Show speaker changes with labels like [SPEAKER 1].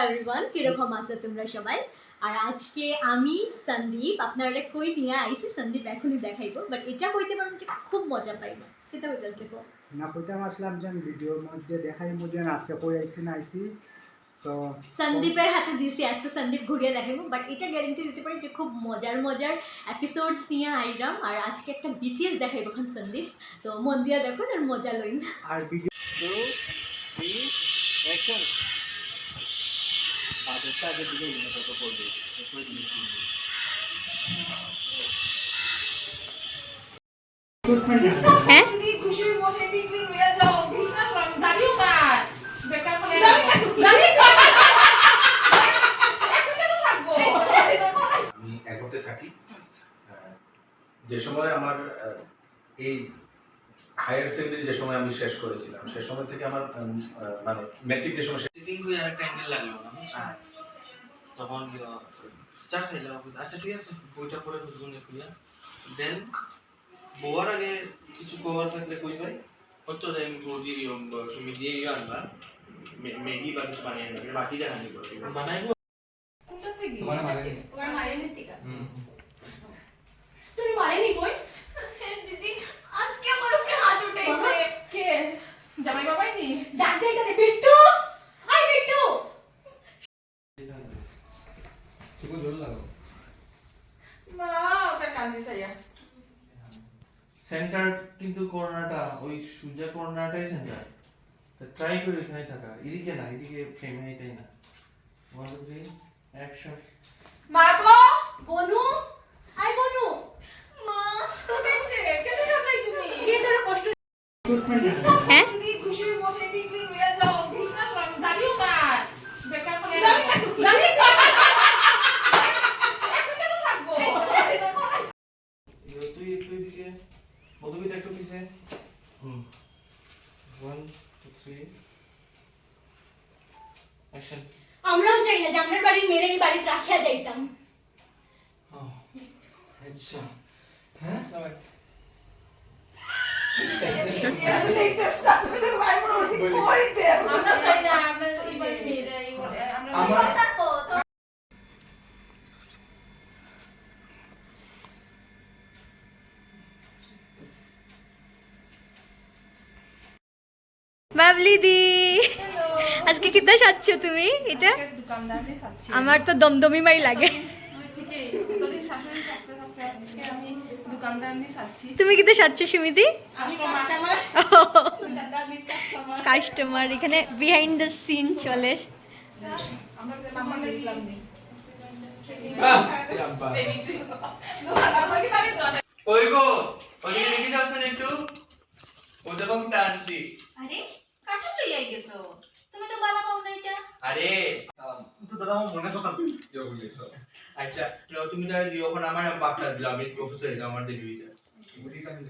[SPEAKER 1] Everyone, কিরকম আছো তোমরা সবাই? আর আজকে আমি সন্দীপ আপনারা কই নিয়ে আইছি। সন্দীপ এখনই দেখাইবো, বাট এটা কইতে পারবো যে খুব মজা পাইবো। কেটা হইতাছে গো
[SPEAKER 2] না কইতাম আসলাম যে ভিডিওর মধ্যে দেখাই মুজে আজকে কই আইছি না আইছি। সো
[SPEAKER 1] সন্দীপের হাতে দিছি, আজকে সন্দীপ ঘুরিয়ে দেখাইবো, বাট এটা গ্যারান্টি দিতে পারি যে খুব মজার মজার এপিসোডস নিয়ে আইরাম। আর আজকে একটা বিটিএস দেখাইবো খান সন্দীপ, তো মন দিয়া দেখুন আর মজা লইন।
[SPEAKER 2] আর ভিডিও 2 3 অ্যাকশন আজকে আগে দিকে ইনে কত করবে একটু জিনিস
[SPEAKER 1] হ্যাঁ
[SPEAKER 3] খুশি বসে বিক্রি হয়ে যাও বিশ্বাস আমি দাঁড়িও না বেকার বলে দাঁড়িয়ে
[SPEAKER 4] আমি একতে থাকি। যে সময় আমার এই হায়ার সেকেন্ডারি যে সময় আমি শেষ করেছিলাম সে সময় থেকে আমার মানে ম্যাট্রিক যে সময়
[SPEAKER 5] সিটিং হয়ে আরেকটা অ্যাঙ্গেল লাগলো না তখন চা খাই যাও। আচ্ছা ঠিক আছে, বইটা পড়ে বুঝুন একটু। দেন বোয়ার আগে কিছু কভার থাকলে কই ভাই কত টাইম গদি তুমি দিয়ে আনবা ম্যাগি বা কিছু বানিয়ে আনবা বাটি দেখানি বানাইবো
[SPEAKER 3] কোনটা থেকে
[SPEAKER 5] তোমার মানে
[SPEAKER 3] তোমার মায়ের থেকে
[SPEAKER 1] তুমি মারেনি কই? দিদি আজকে আমার উপরে হাত উঠাইছে।
[SPEAKER 3] কে জামাই বাবাই নি
[SPEAKER 1] ডাক দে এটা বিট্টু, আই বিট্টু।
[SPEAKER 5] চিকন জল লাগাও।
[SPEAKER 3] মা ওটা কান্দি সাইয়া
[SPEAKER 5] সেন্টার কিন্তু কর্নারটা ওই সুজা কর্নারটাই সেন্টার। তো ট্রাই করে এখানে থাকা, এদিকে না, এদিকে ফ্রেমে এটাই না। 1 2 3 অ্যাকশন।
[SPEAKER 3] মা গো
[SPEAKER 1] বনু, আই বনু। মা
[SPEAKER 3] কইছে কেন ঘাবড়াই তুমি
[SPEAKER 1] কে তোর কষ্ট?
[SPEAKER 3] হ্যাঁ দিদি খুশি বসে বিক্রি হয়ে যাও বিশ্বাস আমি দাঁড়িও না বেকার বলে দাঁড়িয়ে একটু তো থাকবো
[SPEAKER 5] তুই একটু এদিকে মধুবিতা একটু পিছে। 1 2 3 অ্যাকশন।
[SPEAKER 1] আমরাও চাই না যে আপনার বাড়ির মেয়েরা এই বাড়িতে রাখিয়া যাইতাম।
[SPEAKER 5] আচ্ছা হ্যাঁ সবাই
[SPEAKER 3] আমরা চাই না আপনার এই বাড়ির মেয়েরা আমরা
[SPEAKER 1] বাবলি দি, আজকে কিতা সাজছ তুমি? এটা
[SPEAKER 3] দোকানদার নিয়ে সাচ্ছি
[SPEAKER 1] আমার তো দমদমি মাই লাগে।
[SPEAKER 3] ঠিকই তোদের শাশুড়ি সাজতে সাজতে আজকে আমি দোকানদার নিয়ে সাচ্ছি
[SPEAKER 1] তুমি কিতা সাজছ সুমিতি?
[SPEAKER 3] কাস্টমার দোকানদার নিয়ে কাস্টমার
[SPEAKER 1] কাস্টমার এখানে বিহাইন্ড দ্য সিন চলে।
[SPEAKER 3] আমরা নাম্বার ইসলাম নেই
[SPEAKER 5] ওই গো ওদিকে দেখি যাচ্ছেন একটু ও দেখুন টানছি।
[SPEAKER 6] আরে কাঁঠাল লই আই গেছো, তুমি তো বালা পাও না এটা।
[SPEAKER 5] আরে
[SPEAKER 4] তো দাদা আমার মনে কথা ইয়ে বলেছো
[SPEAKER 5] আচ্ছা তুমি তাহলে দিও, ওখানে আমার বাপটা দিলাম, আমি অফিসে আমার দেবী
[SPEAKER 4] বুঝি আমি